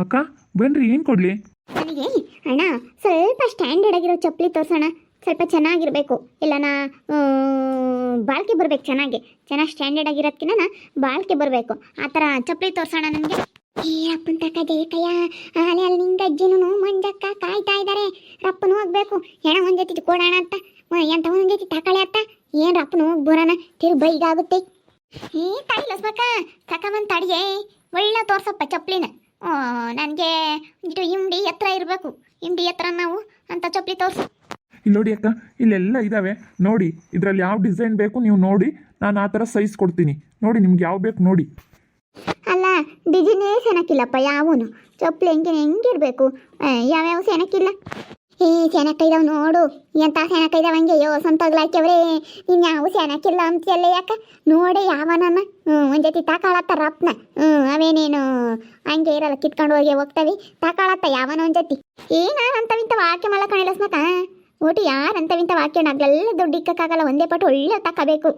ಅಕ್ಕ ಬನ್ರಿ, ಏನು ಕೊಡಲಿ? ನನಗೆ ಅಣ್ಣ ಸ್ವಲ್ಪ ಸ್ಟ್ಯಾಂಡರ್ಡ್ ಆಗಿರೋ ಚಪ್ಪಲಿ ತೋರ್ಸೋಣ. ಸ್ವಲ್ಪ ಚೆನ್ನಾಗಿರಬೇಕು, ಇಲ್ಲನ ಬಾಳ್ಕೆ ಬರ್ಬೇಕು. ಚೆನ್ನಾಗಿ ಸ್ಟ್ಯಾಂಡರ್ಡ್ ಆಗಿರೋದಕ್ಕಿಂತ ಬಾಳ್ಕೆ ಬರಬೇಕು. ಆ ಥರ ಚಪ್ಪಲಿ ತೋರ್ಸೋಣ ನನಗೆ. ಏ ಅಪ್ಪನ ತಕ ಜಯಕಯ್ಯ, ಅಲ್ಲಿ ನಿಂಗೆ ಅಜ್ಜಿನೂ ಮಂಜಕ್ಕ ಕಾಯ್ತಾ ಇದ್ದಾರೆ. ರಪ್ಪನು ಹೋಗ್ಬೇಕು. ಹೆಣ ಒಂದು ಜೊತೆ ಕೊಡೋಣ ಅಂತ, ಎಂತ ಒಂದು ಜೊತೆ ತಕಳೆ ಅಂತ. ಏನು ರಪ್ಪನು ಹೋಗಿ ಬರೋಣ, ತಿರು ಬೈಗಾಗುತ್ತೆ. ಏ ತಡಿಲಸ್ಬೇಕ ತಕ ತಡಿಯೇ, ಒಳ್ಳೆ ತೋರ್ಸಪ್ಪ ಚಪ್ಪಲಿನ. ನನಗೆ ಇದು ಇಂಡಿ ಎತ್ತರ ಇರಬೇಕು. ಇಂಡಿ ಎತ್ತರ ನಾವು ಅಂತ ಚಪ್ಪಲಿ ತೋರಿಸು. ಇಲ್ಲಿ ನೋಡಿ ಅಕ್ಕ, ಇಲ್ಲೆಲ್ಲ ಇದ್ದಾವೆ ನೋಡಿ. ಇದರಲ್ಲಿ ಯಾವ ಡಿಸೈನ್ ಬೇಕು ನೀವು ನೋಡಿ, ನಾನು ಆ ಥರ ಸೈಜ್ ಕೊಡ್ತೀನಿ. ನೋಡಿ ನಿಮ್ಗೆ ಯಾವ ಬೇಕು ನೋಡಿ. ಅಲ್ಲ ಡಿಸೈನೇ ಸೆನಕ್ಕಿಲ್ಲಪ್ಪ ಯಾವನು. ಚಪ್ಪಲಿ ಹೆಂಗಿರಬೇಕು, ಯಾವ್ಯಾವ ಸೆನಕ್ಕಿಲ್ಲ. ಏ ಸೆನಕ್ಕ ಇದಾವೆ ನೋಡು, ಎಂಥ ಸೆನಕ್ಕ ಇದಾವೆ ಹಂಗೆ ಸಂತಗ್ಲಾಕ್ಯವ್ರೆ. ನೀನು ಯಾವ ಸೆನಕ್ಕಿಲ್ಲ ಅಂತೆಲ್ಲ ಯಾಕೆ ನೋಡಿ ಯಾವನನ್ನ ಒಂದು ಜೊತೆ ತಕಾಳತ್ತ ರಪ್ನ. ಅವೇನೇನು ಹಂಗೆ ಇರಲ್ಲ, ಕಿತ್ಕೊಂಡು ಹೋಗ್ತವೆ ತಕಾಳತ್ತ ಯಾವನ ಒಂದು ಜೊತೆ. ನಾನು ಅಂತವಿಂತ ವಾಕ್ಯ ಮಲ್ಲ ಕಣಿಲಸ್ನಕ ಒಟ್ಟು ಯಾರಂತವಿಂತ ವಾಕ್ಯ ನಾಗಲೆಲ್ಲ ದುಡ್ಡು ಇಕ್ಕಾಗಲ್ಲ. ಒಂದೇ ಪಟ್ಟು ಒಳ್ಳೆ ತಕ್ಕಬೇಕು.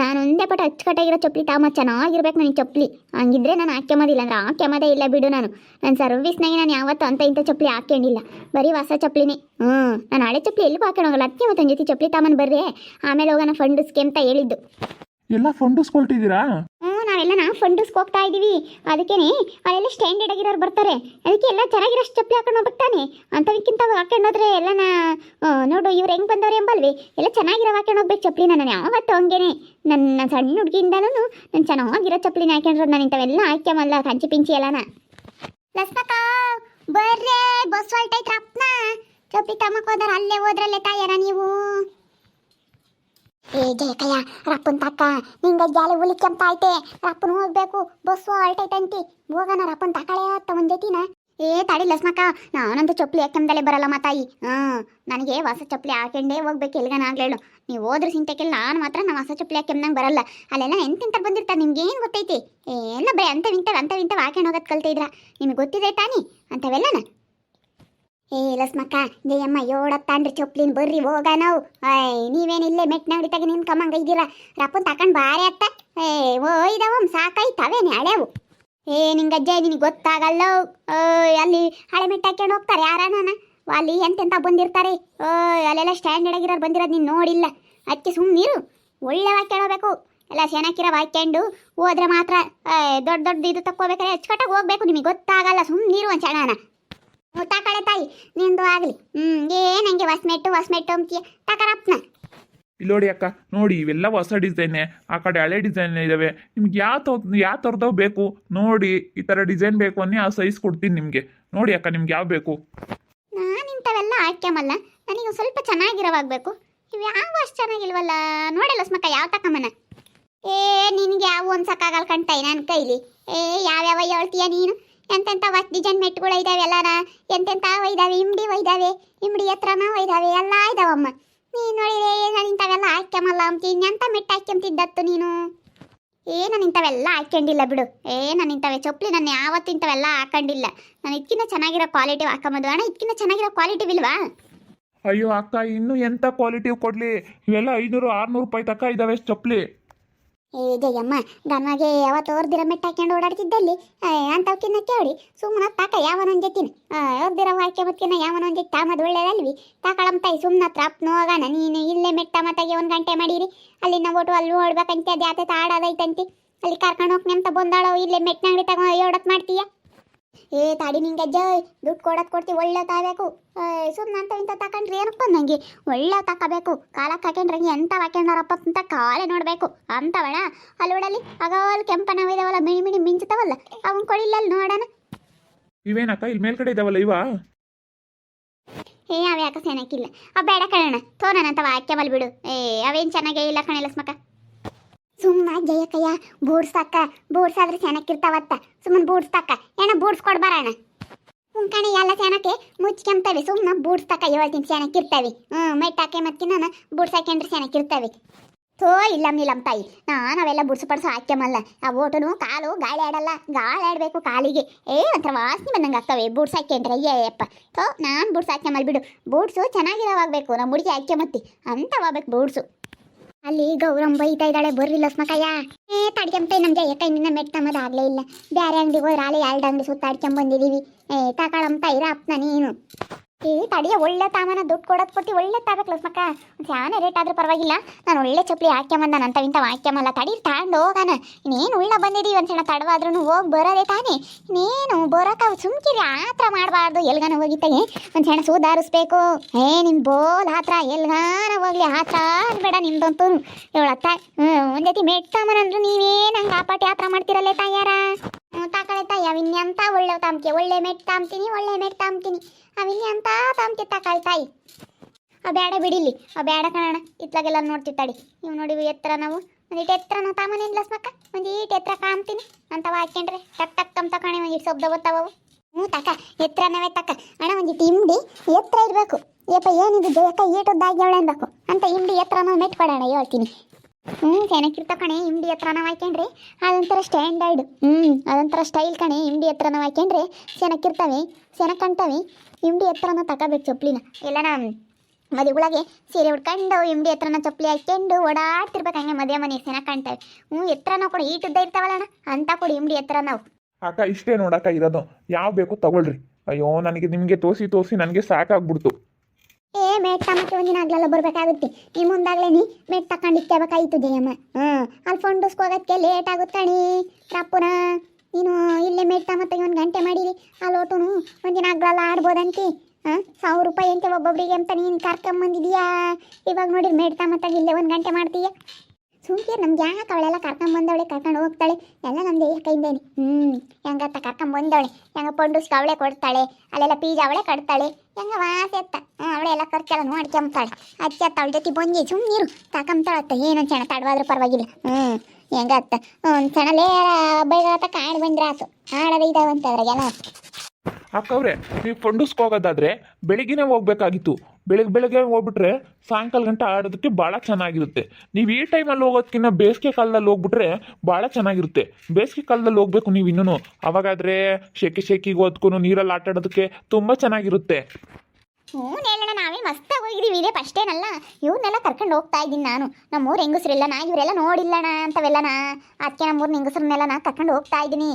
ನಾನು ಒಂದೇ ಪಟ್ಟು ಅಚ್ಚುಕಟ್ಟಾಗಿರೋ ಚಪ್ಪಲಿ ತಾಮ ಚೆನ್ನಾಗಿರ್ಬೇಕು ನನಗೆ ಚಪ್ಪಲಿ. ಹಂಗಿದ್ರೆ ನಾನು ಹಾಕ್ಯಮೋದಿಲ್ಲ, ಅಂದ್ರೆ ಹಾಕ್ಯಮೋದೇ ಇಲ್ಲ ಬಿಡು. ನನ್ನ ಸರ್ವಿಸ್ನಾಗೆ ನಾನು ಯಾವತ್ತೂ ಇಂಥ ಚಪ್ಪಲಿ ಹಾಕ್ಕೊಂಡಿಲ್ಲ, ಬರೀ ಹೊಸ ಚಪ್ಪಲಿನೇ. ನಾನು ಹಳೆ ಚಪ್ಪಲಿ ಎಲ್ಲಿಗೂ ಹಾಕೋಣೋಗಲ್ಲ. ಅದಕ್ಕೆ ಮತ್ತೆ ಒಂದು ಜೊತೆ ಚಪ್ಪಲಿ ತಾಮನ್ ಬರ್ರಿ, ಆಮೇಲೆ ಹೋಗೋಣ ಫಂಡಿಸ್ಗೆ ಅಂತ ಹೇಳಿದ್ದು. ಎಲ್ಲ ಫಂಡಿಸ್ಕೊಳ್ತಿದ್ದೀರಾ? ನಾವೆಲ್ಲ ಫಂಡಿಸ್ಗೆ ಹೋಗ್ತಾ ಇದ್ದೀವಿ. ಅದಕ್ಕೇನೆ ಅಲ್ಲೆಲ್ಲ ಸ್ಟ್ಯಾಂಡರ್ಡ್ ಆಗಿರೋರು ಬರ್ತಾರೆ. ಅದಕ್ಕೆ ಎಲ್ಲ ಚೆನ್ನಾಗಿರೋಷ್ಟು ಚಪ್ಪಲಿ ಹಾಕೊಂಡು ಹೋಗ್ತಾನೆ. ಅಂಥವಕ್ಕಿಂತ ಹಾಕೊಂಡೋದ್ರೆ ಎಲ್ಲ ನೋಡು ಇವ್ರು ಹೆಂಗೆ ಬಂದವ್ರು ಎಂಬಲ್ವಿ. ಎಲ್ಲ ಚೆನ್ನಾಗಿರೋ ಹಾಕೊಂಡು ಹೋಗ್ಬೇಕು ಚಪ್ಪಲಿನ. ನಾನು ಯಾವತ್ತೂ ಹಂಗೇನೆ ನನ್ನ ಸಣ್ಣ ಹುಡುಗಿಯಿಂದನೂ ನಾನು ಚೆನ್ನಾಗಿರೋ ಚಪ್ಪಲಿನ ಹಾಕೊಂಡ್ರೋದು. ನಾನು ಇಂಥವೆಲ್ಲ ಹಾಕ್ಯಮಲ್ಲ ಕಂಚಿ ಪಿಂಚಿ ಎಲ್ಲನ. ಲಸ್ಮಕ್ಕ ಬರ್ರೇ, ಬಸ್ ಹೊಲ್ಟೈತ್ರ ಅಪ್ಪನ. ಚಪ್ಪಲಿ ತಮ್ಮಕ್ಕೆ ಹೋದ್ರೆ ಅಲ್ಲೇ ಹೋದ್ರಲ್ಲೇ ತಾಯರ ನೀವು. ಏ ಜಯಕಯ್ಯ, ರಪ್ಪನ್ ತಕ್ಕ ನಿಂಗೆ ಜಾಲಿ ಉಲಿಕೆಂತ ಐತೆ. ರಪ್ಪನ ಹೋಗ್ಬೇಕು, ಬಸ್ಸು ಹೊಲ್ಟೈತಂತಿ. ಹೋಗೋಣ ರಪ್ಪನ್ ತಕಳೆ ಅತ್ತ ಒಂದು ಜೊತಿನ. ಏ ತಡಿ ಲಸ್ಮಕ್ಕ, ನಾನಂತೂ ಚಪ್ಪಲಿ ಹಾಕ್ಯಮ್ದಲ್ಲೇ ಬರಲ್ಲ ಮಾತಾಯಿ. ನನಗೆ ಹೊಸ ಚಪ್ಪಲಿ ಹಾಕೊಂಡೇ ಹೋಗ್ಬೇಕು ಎಲ್ಗನ ಆಗ್ಲೇಳು. ನೀವು ಹೋದ್ರೆ ಸಿಂಟೆಕೆಲ್ಲ ನಾನು ಮಾತ್ರ ಹೊಸ ಚಪ್ಪಲಿ ಹಾಕ್ಯಮ್ದಂಗೆ ಬರಲ್ಲ. ಅಲ್ಲೆಲ್ಲ ಎಂತೆಂತ ಬಂದಿರ್ತಾರೆ ನಿಮ್ಗೇನು ಗೊತ್ತೈತಿ? ಎಲ್ಲ ಬರೀ ಅಂಥವಿಂತವ್ ಹಾಕೊಂಡು ಹೋಗೋದು ಕಲ್ತಿದ್ರ. ನಿಮಗೆ ಗೊತ್ತಿದೆ ತಾನಿ ಅಂಥವೆಲ್ಲನ. ಏ ಲಸ್ಮಕ್ಕ ಜಯಮ್ಮ ಏಳತ್ತಾನ್ರಿ ಚೊಪ್ಲಿನ ಬರ್ರಿ ಹೋಗ ನಾವು. ನೀವೇನು ಇಲ್ಲೇ ಮೆಟ್ನಂಗಡಿ ತಗ ನಿಂತ್ಕೊಂಬಂಗ ಇದ್ದೀರಾ. ರಪ್ಪನ್ ತಕೊಂಡು ಬಾರಿ ಅತ್ತ. ಒಯ್ದವಮ್ ಸಾಕಾಯ್ತವೇನೆ ಹಳೆವು. ನಿಂಗೆ ಅಜ್ಜ ನಿನಗೆ ಗೊತ್ತಾಗಲ್ಲ. ಅಲ್ಲಿ ಹಳೆ ಮೆಟ್ಟು ಹಾಕ್ಯಂಡು ಹೋಗ್ತಾರೆ ಯಾರನ. ಅಲ್ಲಿ ಎಂತೆಂತ ಬಂದಿರ್ತಾರೆ. ಅಲ್ಲೆಲ್ಲ ಸ್ಟ್ಯಾಂಡರ್ಡ್ ಆಗಿರೋರು ಬಂದಿರೋದು ನೀನು ನೋಡಿಲ್ಲ. ಅದಕ್ಕೆ ಸುಮ್ಮನಿರು, ಒಳ್ಳೆ ಹಾಕ್ಯಂಡು ಹೋಗ್ಬೇಕು. ಎಲ್ಲ ಚೆನ್ನಾಗಿರೋ ಹಾಕ್ಯಂಡು ಹೋದ್ರೆ ಮಾತ್ರ ದೊಡ್ಡ ಇದು ತಕ್ಕೋಬೇಕಾರೆ ಅಚ್ಚುಕಟ್ಟಾಗಿ ಹೋಗ್ಬೇಕು. ನಿಮಗೆ ಗೊತ್ತಾಗಲ್ಲ, ಸುಮ್ಮನಿರು ಒಂದು ಕ್ಷಣನ. ತಕಳೆ ತಾಯಿ ನಿಂದು ಆಗಲಿ. ನಂಗೆ ಹೊಸ್ಮೆಟ್ಟು ಅಂತೀಯ ತಕರಪ್ಪನ. ಇಲ್ಲಿ ನೋಡಿ ಅಕ್ಕ, ನೋಡಿ ಇವೆಲ್ಲ ಹೊಸ ಡಿಸೈನೇ, ಆ ಕಡೆ ಹಳೆ ಡಿಸೈನ್ ಇದ್ದಾವೆ. ನಿಮ್ಗೆ ಯಾವ ಥರದವು ಬೇಕು ನೋಡಿ. ಈ ಥರ ಡಿಸೈನ್ ಬೇಕು ಅನ್ನಿ ಆ ಸೈಜ್ ಕೊಡ್ತೀನಿ ನಿಮಗೆ. ನೋಡಿ ಅಕ್ಕ, ನಿಮ್ಗೆ ಯಾವ ಬೇಕು? ನಾನು ಇಂಥವೆಲ್ಲ ಹಾಕ್ಯಮಲ್ಲ, ನನಗೆ ಸ್ವಲ್ಪ ಚೆನ್ನಾಗಿರೋವಾಗಬೇಕು. ಇವು ಯಾವ ಅಷ್ಟು ಚೆನ್ನಾಗಿಲ್ವಲ್ಲ. ನೋಡಲ್ಲ ಸ್ಮಕ್ಕ ಯಾವ ತಕ್ಕಮ್ಮನ. ನಿನಗೆ ಯಾವ ಒಂದು ಸಾಕಾಗಲ್ಲ ಕಣ್ತಾಯಿ ನನ್ನ ಕೈಲಿ. ಯಾವ್ಯಾವ ಹೇಳ್ತೀಯ ನೀನು? ಎಂತೆಂಥ ಹೊಸ ಡಿಸೈನ್ ಮೆಟ್ಗಳು ಇದ್ದಾವೆ ಎಲ್ಲನ. ಎಂತೆಂಥ ಒಯ್ದಾವೆ, ಇಮ್ಡಿ ಹತ್ರನ ಒಯ್ದಾವೆ, ಎಲ್ಲ ಇದಾವಮ್ಮ. ನೀನು ನೋಡಿದ್ರೆ ನಾನು ಇಂಥವೆಲ್ಲ ಹಾಕ್ಯಮಲ್ಲ ಅಂತೀನಿ. ಎಂಥ ಮೆಟ್ಟು ಹಾಕ್ಯಂತಿದ್ದತ್ತು ನೀನು? ನಾನು ಇಂಥವೆಲ್ಲ ಹಾಕ್ಯಂಡಿಲ್ಲ ಬಿಡು. ನಾನು ಇಂಥವೆ ಚೊಪ್ಲಿ ನಾನು ಯಾವತ್ತೂ ಇಂಥವೆಲ್ಲ ಹಾಕೊಂಡಿಲ್ಲ. ನಾನು ಇದಕ್ಕಿಂತ ಚೆನ್ನಾಗಿರೋ ಕ್ವಾಲಿಟಿ ಹಾಕೊಂಬೋದು. ಅಣ್ಣ ಇದಕ್ಕಿಂತ ಚೆನ್ನಾಗಿರೋ ಕ್ವಾಲಿಟಿ ಇಲ್ವಾ? ಅಯ್ಯೋ ಅಕ್ಕ, ಇನ್ನೂ ಎಂಥ ಕ್ವಾಲಿಟಿ ಕೊಡಲಿ? ಇವೆಲ್ಲ 500-600 ರೂಪಾಯಿ ತಕ್ಕ ಇದ್ದಾವೆ ಚಪ್ಪಲಿ. ಜಯಮ್ಮ ಗನ್ಮಗೆ ಯಾವತ್ತು ಓರ್ದಿರ ಮೆಟ್ಟು ಹಾಕ್ಯಂಡು ಓಡಾಡ್ತಿದ್ದಲ್ಲಿ ಅಂಥವಕ್ಕಿನ್ನ ಕೇಳಿ ಸುಮ್ಮನೆ ತಾಕ ಯಾವನೊಂದು ಜೊತಿನ ಓರ್ದಿರ ಹಾಕ್ಯ ಮತ್ತಿನ ಯಾವನೊಂದು ಜೊತೆ ತಾಮದು ಒಳ್ಳೇದಲ್ವಿ. ತಾಕಳಂತಾಯಿ ಸುಮ್ಮನೆ ಹತ್ರ ಅಪ್ನ ಹೋಗೋಣ. ನೀನು ಇಲ್ಲೇ ಮೆಟ್ಟ ಮತ್ತಾಗೆ 1 ಗಂಟೆ ಮಾಡಿರಿ. ಅಲ್ಲಿನ ಓಟು ಅಲ್ಲಿ ಓಡ್ಬೇಕಂತೆ. ಅದು ಯಾತ ಆಡೋದೈತಂತಿ. ಅಲ್ಲಿ ಕರ್ಕೊಂಡು ಹೋಗ್ನಿ ಅಂತ ಬಂದಾಳೋ. ಇಲ್ಲೇ ಮೆಟ್ನಂಗಡಿ ತಗೊಂಡು ಓಡತ್ ಮಾಡ್ತೀಯ. ತಾಡಿ ನಿಂಗೆ ಅಜ್ಜ ದುಡ್ಡು ಕೊಡ್ತೀವಿ. ಒಳ್ಳೆ ತಾಬೇಕು. ಸುಮ್ಮನೆ ಅಂತ ಇಂಥ ತಕೊಂಡ್ರಿ ಏನಪ್ಪ ನನಗೆ ಒಳ್ಳೆ ತಗೋಬೇಕು. ಕಾಲಕ್ಕೆ ಹಾಕೊಂಡ್ರೆ ಎಂಥ ಹಾಕೊಂಡಾರಪ್ಪ ಅಂತ ಕಾಲೇ ನೋಡಬೇಕು ಅಂತವಣ. ಅಲ್ಲಿ ನೋಡಲ್ಲಿ ಆಗಲ್ಲಿ ಕೆಂಪನವ ಇದಾವಲ್ಲ, ಮಿಣಿ ಮಿಂಚುತ್ತವಲ್ಲ, ಅವನ್ ಕೊಡಿಲ್ಲ ಅಲ್ಲಿ ನೋಡೋಣ. ಇವೇನಕ್ಕ ಇಲ್ಲಿ ಮೇಲ್ಗಡೆ ಇದಾವಲ್ಲ ಇವ? ಅವ ಯಾಕೆ ಚೆನ್ನಾಗಿಲ್ಲ. ಬೇಡ ಕಣಣ್ಣ, ತೋನಂತವ ಹಾಕ್ಯಮಲ್ ಬಿಡು. ಅವೇನು ಚೆನ್ನಾಗೇ ಇಲ್ಲ ಕಣಲ್ಲ ಸ್ಮಕ್ಕ. ಸುಮ್ಮನೆ ಜಯಕಯ್ಯ ಬೂಡ್ಸಕ್ಕ, ಬೂಡ್ಸಾದ್ರೆ ಚೆನ್ನಾಗಿರ್ತಾವತ್ತ. ಸುಮ್ಮನೆ ಬೂಡ್ಸ್ತಕ್ಕ ಬೂಡ್ಸ್ ಕೊಡ್ಬಾರಣ. ಕಣೆ ಎಲ್ಲ ಚೆನ್ನಾಕೆ ಮುಚ್ಕೊಂತವೆ. ಸುಮ್ಮನೆ ಬೂಡ್ಸ್ತಕ್ಕ ಹೇಳ್ತೀನಿ ಚೆನ್ನಾಗಿರ್ತವೆ. ಮೆಟ್ಟಾಕೆ ಮತ್ತಿನ ಬೂಡ್ಸ್ ಹಾಕೊಂಡ್ರೆ ಚೆನ್ನಾಗಿರ್ತವೆ. ಇಲ್ಲ ತಾಯಿ, ನಾನು ಅವೆಲ್ಲ ಬುಡ್ಸು ಪಡ್ಸು ಹಾಕ್ಯಮಲ್ಲ. ಆ ಓಟನು ಕಾಲು ಗಾಳಿ ಆಡಲ್ಲ. ಗಾಳಿ ಆಡಬೇಕು ಕಾಲಿಗೆ. ಒಂಥರ ವಾಸನೆ ಬಂದಂಗೆ ಆಗ್ತವೆ ಬೂಡ್ಸ್ ಹಾಕ್ಯಂಡ್ರೆ. ಅಯ್ಯಪ್ಪ ನಾನು ಬೂಡ್ಸ್ ಹಾಕ್ಯಮಲ್ ಬಿಡು. ಬೂಡ್ಸು ಚೆನ್ನಾಗಿರೋವಾಗಬೇಕು. ನಮ್ಮ ಹುಡುಗಿ ಹಾಕ್ಯಮತ್ತಿ ಅಂತವಾಗಬೇಕು ಬೂಡ್ಸು. ಅಲ್ಲಿ ಗೌರಮ್ಮ ಬೈತಾ ಇದ್ದಾಳೆ ಬರ್ರಿ ಲಸ್ಮಕಯ್ಯ. ತಡ್ಕೊಂಬ ನಮ್ ಜಯಕ್ಕ ಇನ್ನ ಮೆಟ್ ತಮ್ಮದಾಗ್ಲೇ ಇಲ್ಲ. ಬ್ಯಾರೆ ಅಂಗಡಿಗೆ ಹೋದ್ರೆ ಆಲೆ 2 ಅಂಗಡಿ ಸುತ್ತಾಡ್ಕೊಂಡ್ ಬಂದಿದೀವಿ. ತಗೊಳಂತ ಇರ ಅಪ್ನ ನೀನು. ತಡಿಯ ಒಳ್ಳೆ ತಾಮನ ದುಡ್ಡು ಕೊಡೋದು ಕೊಟ್ಟು ಒಳ್ಳೆ ತಾಬೇಕು ಲಸ್ಮಕ್ಕ. ಸ್ಯಾನೆ ರೇಟ್ ಆದ್ರೂ ಪರವಾಗಿಲ್ಲ. ನಾನು ಒಳ್ಳೆ ಚಪ್ಪಲಿ ಹಾಕ್ಯಂಬಂದ ಇಂಥವು ಹಾಕ್ಯಂಬಲ್ಲ. ತಡಿ ತಾಂಡು ಹೋಗೋಣ. ಇನ್ನೇನು ಉಳ್ಳ ಬಂದಿದ್ದೀವಿ ಒಂದ್ಸಲ ತಡವಾದ್ರೂ ಹೋಗಿ ಬರೋದೇ ತಾನೇ. ಇನ್ನೇನು ಬರೋಕ ಸುಮ್ಕಿರಿ, ಆತ್ರ ಮಾಡಬಾರ್ದು. ಎಲ್ಗಾನ ಹೋಗಿತ್ತಾಗೆ ಒಂದ್ಸಲ ಸುಧಾರಿಸ್ಬೇಕು. ನಿಮ್ ಬೋಲ್ ಆತ್ರ ಎಲ್ಗಾನ ಹೋಗ್ಲಿ, ಆತ್ರ ಬೇಡ ನಿಮ್ದಂತೂ. ಇವಳತ್ತ ಒಂದ್ ಜೊತೆ ಮೆಟ್ತಾಮನಂದ್ರು ನೀವೇನು ಹಂಗೆ ಆಪಾಟಿ ಆತ್ರ ಮಾಡ್ತಿರಲ್ಲೇ ತಾಯಾರ. ತಕಳೆ ತಾಯಿ ಅವಿನ್ಯಂತ ಒಳ್ಳೆ ತಾಮ್ಕೆ, ಒಳ್ಳೆ ಮೆಟ್ ತಾಮ್ತೀನಿ, ಒಳ್ಳೆ ಮೆಟ್ ತಾಮ್ತೀನಿ. ಅವಿನ್ಯಂತ ತಾಮ್ಕೆ ತಕಳೆ ತಾಯಿ. ಬೇಡ ಬಿಡಿಲಿ, ಬೇಡ ಕಣಣ. ಇತ್ಲಾಗೆಲ್ಲ ನೋಡ್ತಿತ್ತಾಡಿ. ನೀವು ನೋಡಿ ಎತ್ತರ ನಾವು ಒಂದಿಟ್ಟು ಎತ್ತರ ನಾವು ತಾಮನೇನು ಲಸ್ಮಕ್ಕ. ಒಂದೀಟು ಎತ್ತರ ಕಾಮ್ತೀನಿ ಅಂತವ ಹಾಕ್ಯಂಡ್ರೆ ಟಕ್ ಟಕ್ ತಮ್ ತಕಣೆ ಒಂದಿಟ್ಟು ಸೊಬ್ದ ಬತ್ತಾವು. ತಕ ಎತ್ತರನವೇ ತಕ್ಕ ಅಣ್ಣ. ಒಂದಿಟ್ಟು ಇಂಡಿ ಎತ್ತರ ಇರಬೇಕು. ಏಪ ಏನಿದು ಜಯಕ್ಕ ಏಟೊದ್ದಾಗಿ ಅವಳೆ ಅನ್ಬೇಕು ಅಂತ ಇಂಡಿ ಎತ್ತರ ನಾವು ಮೆಟ್ಕೊಡೋಣ ಹೇಳ್ತೀನಿ. ಚೆನ್ನಾಗಿರ್ತ ಕಣೆ ಇಂಡಿ ಹತ್ರ ನಾವು ಹಾಕ್ಯಂಡ್ರೆ ಅದೊಂಥರ ಸ್ಟ್ಯಾಂಡರ್ಡ್. ಅದೊಂಥರ ಸ್ಟೈಲ್ ಕಣೆ. ಇಂಡಿ ಹತ್ರ ನಾವು ಹಾಕ್ಯಂಡ್ರೆ ಚೆನ್ನಾಗಿರ್ತವೆ, ಚೆನ್ನಾಗಿ ಕಾಣ್ತವೆ. ಇಂಡಿ ಹತ್ರನ ತಗೋಬೇಕು ಚಪ್ಪಲಿನ. ಎಲ್ಲನ ಮದುವೆಗಳಿಗೆ ಸೀರೆ ಉಟ್ಕೊಂಡು ಇಂಡಿ ಹತ್ರನ ಚಪ್ಪಲಿ ಹಾಕ್ಕೊಂಡು ಓಡಾಡ್ತಿರ್ಬೇಕು. ಹಂಗೆ ಮದುವೆ ಮನೆ ಚೆನ್ನಾಗಿ ಕಾಣ್ತವೆ. ಎತ್ತರ ನಾವು ಕೊಡಿ ಈಟುದ್ದ ಇರ್ತಾವಲ್ಲ ಅಣ್ಣ ಅಂತ ಕೊಡಿ ಇಂಡಿ ಹತ್ರ ನಾವು. ಅಕ್ಕ ಇಷ್ಟೇ ನೋಡಕ್ಕ ಇರೋದು. ಯಾವ ಬೇಕು ತಗೊಳ್ರಿ. ಅಯ್ಯೋ ನನಗೆ ನಿಮಗೆ ತೋರಿಸಿ ನನಗೆ ಸಾಕಾಗ್ಬಿಡ್ತು. ಮೆಟ್ ತಮ್ಮಕ್ಕೆ ಒಂದಿನ ಆಗ್ಲೆಲ್ಲ ಬರ್ಬೇಕಾಗುತ್ತೆ. ಈ ಮುಂದಾಗ್ಲೇನಿ ಮೆಟ್ ತಕೊಂಡಿಕ್ಕಬೇಕಾಯ್ತು ಜಯಮ್ಮ. ಅಲ್ಲಿ ಫಂಡಸ್ಕೋಗೋದಕ್ಕೆ ಲೇಟ್ ಆಗುತ್ತಾಣಿ ರಪ್ಪುನ. ನೀನು ಇಲ್ಲೇ ಮೆಟ್ ತಮ್ಮತ್ತಿಗೆ 1 ಗಂಟೆ ಮಾಡಿರಿ. ಅಲ್ಲಿ ಓಟುನು ಒಂದಿನ ಆಗ್ಲಲ್ಲ ಆಡ್ಬೋದಂತಿ. 1000 ರೂಪಾಯಿ ಅಂತೆ ಒಬ್ಬೊಬ್ರಿಗೆ ಅಂತ ನೀನು ಕರ್ಕೊಂಬಂದಿದೀಯಾ. ಇವಾಗ ನೋಡಿರಿ ಮೆಟ್ ತಮ್ಮತ್ತಾಗ ಇಲ್ಲೇ 1 ಗಂಟೆ ಮಾಡ್ತೀಯ. ಸುಮ್ಕೆ ನಮ್ಗೆ ಯಾಕೆ ಅವಳೆಲ್ಲ ಕರ್ಕೊಂಬಂದವಳೆ, ಕರ್ಕೊಂಡು ಹೋಗ್ತಾಳೆ ಎಲ್ಲ ನಮ್ದು ಕೈಂದೇನಿ. ಹೆಂಗತ್ತ ಕರ್ಕೊಂಬಂದವಳೆ, ಹೆಂಗ ಪೊಂಡುಸ್ಗೆ ಅವಳೆ ಕೊಡ್ತಾಳೆ, ಅಲ್ಲೆಲ್ಲ ಪೀಜಾ ಅವಳೆ ಕಟ್ತಾಳೆ, ಹೆಂಗ ವಾಸಿ ಅತ್ತ ಅವಳೆ ಎಲ್ಲ ಖರ್ಚೆಲ್ಲ ನೋಡ್ಕೊಂತಾಳೆ. ಅಚ್ಚ ಅತ್ತ ಅವಳ ಜೊತೆ ಬಂದಿ ಸುಮ್ಮನಿರು ತಕೊಂತಾಳತ್ತ. ಏನೊಂದು ಸಣ್ಣ ತಡವಾದ್ರೂ ಪರವಾಗಿಲ್ಲ. ಹೆಂಗತ್ತ ಒಂದು ಸಣ್ಣಲೇ ಬೈಗಾತ ಕಾಡು ಬಂದ್ರೆ ಆತು. ಆಡೋದು ಇದಾವಂತದ್ರಾಗೆಲ್ಲ. ಅಕ್ಕವ್ರೆ ನೀವು ಫಂಡಸ್ಗೆ ಹೋಗೋದಾದ್ರೆ ಬೆಳಿಗ್ಗೆನೇ ಹೋಗ್ಬೇಕಾಗಿತ್ತು. ಬೆಳಗ್ಗೆ ಹೋಗ್ಬಿಟ್ರೆ ಸಾಯಂಕಾಲ ಗಂಟೆ ಆಡೋದಕ್ಕೆ ಭಾಳ ಚೆನ್ನಾಗಿರುತ್ತೆ. ನೀವು ಈ ಟೈಮಲ್ಲಿ ಹೋಗೋದಕ್ಕಿಂತ ಬೇಸಿಗೆ ಕಾಲದಲ್ಲಿ ಹೋಗ್ಬಿಟ್ರೆ ಭಾಳ ಚೆನ್ನಾಗಿರುತ್ತೆ. ಬೇಸಿಗೆ ಕಾಲದಲ್ಲಿ ಹೋಗ್ಬೇಕು ನೀವು ಇನ್ನೂ. ಅವಾಗಾದರೆ ಶೆಕೆಗೆ ಹೋದ್ಕೂ ನೀರಲ್ಲಿ ಆಟ ಆಡೋದಕ್ಕೆ ತುಂಬ ಚೆನ್ನಾಗಿರುತ್ತೆ. ಹೇಳೋಣ ನಾವೇ ಮಸ್ತಾಗಿ ಹೋಗಿದ್ದೀವಿ. ಇದೇ ಫಸ್ಟೇನಲ್ಲ, ಇವ್ರನ್ನೆಲ್ಲ ಕರ್ಕೊಂಡು ಹೋಗ್ತಾ ಇದ್ದೀನಿ ನಾನು. ನಮ್ಮೂರು ಹೆಂಗಸ್ರಿಲ್ಲ ನಾ ಇವರೆಲ್ಲ ನೋಡಿಲ್ಲಣ ಅಂತವೆಲ್ಲನ. ಅದಕ್ಕೆ ನಮ್ಮೂರು ಹೆಂಗಸ್ರನ್ನೆಲ್ಲ ನಾ ಕರ್ಕೊಂಡು ಹೋಗ್ತಾ ಇದ್ದೀನಿ.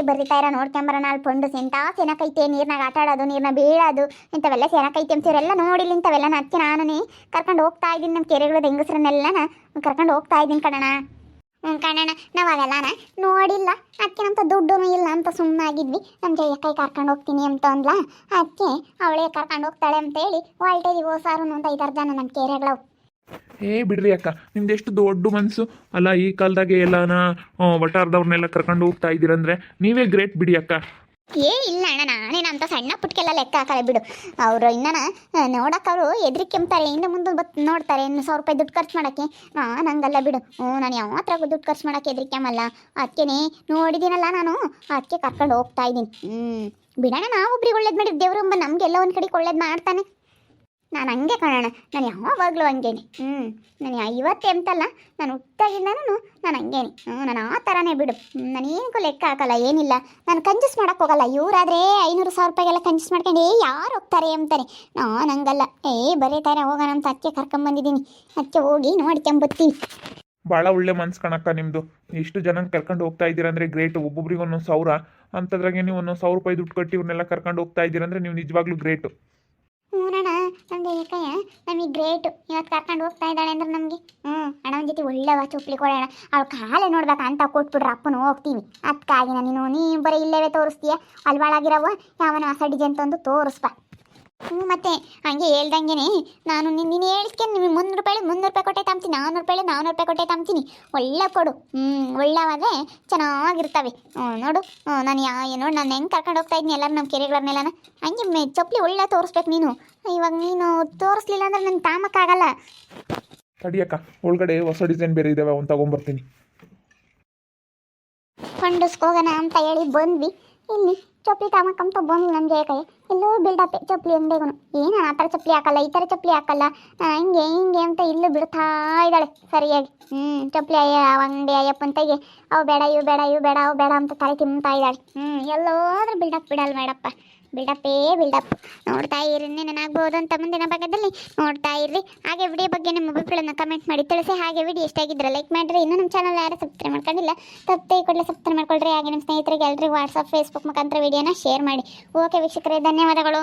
ಬರೀತಾಯಿರ ನೋಡ್ಕೊಂಬರೋಣ. ಅಲ್ಲಿ ಪೊಂಡು ಎಂತ ಸೆನಕೈತೆ, ನೀರ್ನಾಗ ಆಟ ಆಡೋದು, ನೀರನ್ನ ಬೀಳೋದು ಇಂಥವೆಲ್ಲ ಸೆನಕೈತೆ ಅಂತೀವರೆಲ್ಲ ನೋಡಿಲ್ಲ ಇಂಥವೆಲ್ಲ. ಅದಕ್ಕೆ ನಾನೇ ಕರ್ಕೊಂಡು ಹೋಗ್ತಾ ಇದ್ದೀನಿ. ನಮ್ಮ ಕೆರೆಗಳದ ಹೆಂಗಸ್ರನ್ನೆಲ್ಲನ ಕರ್ಕೊಂಡು ಹೋಗ್ತಾ ಇದ್ದೀನಿ ಕಣಣ. ಕಣಣ್ಣ ನಾವು ಅವೆಲ್ಲನ ನೋಡಿಲ್ಲ. ಅದಕ್ಕೆ ನಮ್ತ ದುಡ್ಡು ಇಲ್ಲ ಅಂತ ಸುಮ್ಮನಾಗಿದ್ವಿ. ನಮ್ಮ ಜಯಕ್ಕೈ ಕರ್ಕೊಂಡು ಹೋಗ್ತೀನಿ ಅಂತ ಅಂದ್ಲ. ಅದಕ್ಕೆ ಅವಳೇ ಕರ್ಕೊಂಡು ಹೋಗ್ತಾಳೆ ಅಂತೇಳಿ ವಾಲ್ಟೇಜ್ ಹೋಸಾರು ಅಂತ 5-6 ಜನ ನಮ್ಮ ಕೆರೆಗಳು. ಬಿಡ್ರಿ ಅಕ್ಕ, ನಿಮ್ದು ಎಷ್ಟು ದೊಡ್ಡ ಮನಸ್ಸು ಅಲ್ಲ. ಈ ಕಾಲದಾಗೆ ಎಲ್ಲನ ವಟಾರದವ್ರನ್ನೆಲ್ಲ ಕರ್ಕೊಂಡು ಹೋಗ್ತಾ ಇದ್ದೀರಂದ್ರೆ ನೀವೇ ಗ್ರೇಟ್ ಬಿಡಿ ಅಕ್ಕ. ಇಲ್ಲ ಅಣ್ಣ, ನಾನೇನಂತ ಸಣ್ಣ ಪುಟ್ಕೆಲ್ಲ ಲೆಕ್ಕ ಹಾಕಲ್ಲ ಬಿಡು. ಅವರು ಇನ್ನೂ ನೋಡಕ್ಕೆ ಅವರು ಎದ್ರಿಕೆಂಬ್ತಾರೆ. ಇನ್ನು ಮುಂದೆ ನೋಡ್ತಾರೆ. ಇನ್ನು 1000 ರೂಪಾಯಿ ದುಡ್ಡು ಖರ್ಚು ಮಾಡೋಕ್ಕೆ. ನಾನು ಹಂಗಲ್ಲ ಬಿಡು. ನಾನು ಯಾವ ಹತ್ರ ದುಡ್ಡು ಖರ್ಚು ಮಾಡೋಕ್ಕೆ ಎದ್ರಿಕೆಂಬಲ್ಲ. ಅದಕ್ಕೆ ನೋಡಿದ್ದೀನಲ್ಲ ನಾನು, ಅದಕ್ಕೆ ಕರ್ಕೊಂಡು ಹೋಗ್ತಾ ಇದ್ದೀನಿ. ಬಿಡೋಣ, ನಾವೊಬ್ರಿಗೆ ಒಳ್ಳೇದು ಮಾಡಿ ದೇವ್ರಂಬ ನಮಗೆಲ್ಲ ಒಂದು ಕಡೆಗೆ ಒಳ್ಳೇದು ಮಾಡ್ತಾನೆ. ನಾನು ಹಂಗೆ ಕಾಣೋಣ. ನಾನು ಯಾವಾಗಲೂ ಹಂಗೇನೆ. ನಾನು ಇವತ್ತೇ ಅಂತಲ್ಲ, ನಾನು ಹುಟ್ಟಾಗಿಂದನೂ ನಾನು ಹಂಗೇನೆ. ನಾನು ಆ ಥರನೇ ಬಿಡು. ನಾನು ಏನಕ್ಕೂ ಲೆಕ್ಕ ಹಾಕಲ್ಲ, ಏನಿಲ್ಲ. ನಾನು ಕಂಜೂಸ್ ಮಾಡೋಕ್ಕೆ ಹೋಗಲ್ಲ. ಇವರಾದರೆ 500-1000 ರೂಪಾಯಿಗೆಲ್ಲ ಕಂಜೂಸ್ ಮಾಡ್ಕೊಂಡು ಯಾರು ಹೋಗ್ತಾರೆ ಅಂತಾರೆ. ನಾನು ಹಂಗಲ್ಲ. ಬರೀತಾರೆ ಹೋಗೋಣ ಅಂತ ಅದಕ್ಕೆ ಕರ್ಕೊಂಬಂದಿದ್ದೀನಿ. ಅದಕ್ಕೆ ಹೋಗಿ ನೋಡ್ಕೊಂಬತ್ತೀವಿ. ಭಾಳ ಒಳ್ಳೆ ಮನ್ಸು ಕಣಕ್ಕ ನಿಮ್ಮದು. ಇಷ್ಟು ಜನ ಕರ್ಕೊಂಡು ಹೋಗ್ತಾ ಇದ್ದೀರಂದ್ರೆ ಗ್ರೇಟ್. ಒಬ್ಬೊಬ್ರಿಗೆ 1,000 ಅಂಥದ್ರಾಗೆ ನೀವು 1,000 ರೂಪಾಯಿ ದುಡ್ಡು ಕಟ್ಟಿ ಇವ್ರನ್ನೆಲ್ಲ ಕರ್ಕೊಂಡು ಹೋಗ್ತಾ ಇದ್ದೀರಂದ್ರೆ ನೀವು ನಿಜವಾಗ್ಲೂ ಗ್ರೇಟು. ಅಣ್ಣ ನಮಗೆ ಏಕಯ್ಯ ನಮಗೆ ಗ್ರೇಟು. ಇವತ್ತು ಕರ್ಕೊಂಡು ಹೋಗ್ತಾ ಇದ್ದಾಳೆ ಅಂದ್ರೆ ನಮಗೆ ಅಣ್ಣನ ಜೊತೆ ಒಳ್ಳೆವ ಚೊಪ್ಲಿ ಕೊಡೋಣ. ಅವಳು ಕಾಲೇ ನೋಡ್ಬೇಕು ಅಂತ ಕೊಟ್ಬಿಟ್ರೆ ಅಪ್ಪನ ಹೋಗ್ತೀವಿ. ಅದಕ್ಕಾಗಿ ನೀನು ಬರೀ ಇಲ್ಲೇವೇ ತೋರಿಸ್ತೀಯ. ಅಲ್ಲಿ ಒಳಗಿರವ ಯಾವನ ಹೊಸ ಡಿಸೈನ್ ತಂದು ತೋರಿಸ್ಪ. ಮತ್ತೆ ಹಂಗೆ ಹೇಳ್ದಂಗೆ ನಾನು ನೀನು ಹೇಳಿಸ್ಕೆ ನಿಮಗೆ 300 ರೂಪಾಯಿ ಕೊಟ್ಟೆ ತಾಮ್ತೀನಿ, 400 ರೂಪಾಯಿ ಕೊಟ್ಟೆ ತಾಮ್ತೀನಿ. ಒಳ್ಳೆ ಕೊಡು. ಒಳ್ಳೆವಾದರೆ ಚೆನ್ನಾಗಿರ್ತವೆ ನೋಡು. ನಾನು ನೋಡಿ ನಾನು ಹೆಂಗೆ ಕರ್ಕೊಂಡು ಹೋಗ್ತಾ ಇದ್ದೀನಿ ಎಲ್ಲರೂ ನಮ್ಮ ಕೆರೆಗಳನ್ನೆಲ್ಲನ. ಹಂಗೆ ಚಪ್ಪಲಿ ಒಳ್ಳೆ ತೋರಿಸ್ಬೇಕು ನೀನು. ಇವಾಗ ನೀನು ತೋರಿಸ್ಲಿಲ್ಲ ಅಂದ್ರೆ ನನ್ನ ತಾಮಕ್ಕಾಗಲ್ಲ. ತಡಿಯಕ್ಕ, ಒಳಗಡೆ ಹೊಸ ಡಿಸೈನ್ ಬೇರೆ ಇದ್ದಾವೆ, ಅವ್ನು ತಗೊಂಬರ್ತೀನಿ. ಫಂಡಸ್ಕೋಗೋಣ ಅಂತ ಹೇಳಿ ಬಂದ್ವಿ. ಇಲ್ಲಿ ಚಪ್ಪಲಿ ತಾಮಕ್ಕಂತ ಬಂದು ನನ್ನ ಕೈ ಎಲ್ಲೂ ಬಿಲ್ಡಪ್ಪೆ ಚಪ್ಪಲಿ ಅಂಗಡಿಗೂ. ಏನು ಆ ಥರ ಚಪ್ಪಲಿ ಹಾಕಲ್ಲ, ಈ ಥರ ಚಪ್ಪಲಿ ಹಾಕಲ್ಲ, ಹಿಂಗೆ ಹಿಂಗೆ ಅಂತ ಇಲ್ಲೂ ಬಿಡ್ತಾ ಇದ್ದಾಳೆ ಸರಿಯಾಗಿ. ಚಪ್ಪಲಿ ಅಂಗಡಿ ಅಯ್ಯಪ್ಪಂತಾಗೆ ಅವು ಬೇಡ ಇವು ಬೇಡ ಅವು ಬೇಡ ಅಂತ ತಲೆ ತಿಂತಾ ಇದ್ದಾಳೆ. ಎಲ್ಲೋದ್ರೂ ಬಿಲ್ಡಪ್ ಬಿಡಲ್ಲ ಮೇಡಪ್ಪ. ಬಿಲ್ಡಪ್ಪೇ ಬಿಲ್ಡಪ್. ನೋಡ್ತಾ ಇರಿ, ನೆನಾಗ್ಬೋದು ಅಂತ ಮುಂದಿನ ಭಾಗದಲ್ಲಿ ನೋಡ್ತಾ ಇರ್ರಿ. ಹಾಗೆ ವಿಡಿಯೋ ಬಗ್ಗೆ ನಿಮ್ಮ ಅಭಿಪ್ರಾಯನ ಕಮೆಂಟ್ ಮಾಡಿ ತಿಳಿಸಿ. ಹಾಗೆ ವಿಡಿಯೋ ಇಷ್ಟ ಆಗಿದ್ರೆ ಲೈಕ್ ಮಾಡಿರಿ. ಇನ್ನೂ ನಮ್ಮ ಚಾನಲ್ ಯಾರು ಸಬ್ಸ್ಕ್ರೈಬ್ ಮಾಡ್ಕೊಂಡಿಲ್ಲ ತಪ್ಪದೆ ಈ ಕೂಡಲೇ ಸಬ್ಸ್ಕ್ರೈಬ್ ಮಾಡ್ಕೊಳ್ರಿ. ಹಾಗೆ ನಿಮ್ಮ ಸ್ನೇಹಿತರಿಗೆ ಎಲ್ಲರಿಗೂ ವಾಟ್ಸಪ್ ಫೇಸ್ಬುಕ್ ಮುಖಾಂತರ ವಿಡಿಯೋನ ಶೇರ್ ಮಾಡಿ. ಓಕೆ ವೀಕ್ಷಕರೇ, ಧನ್ಯವಾದಗಳು.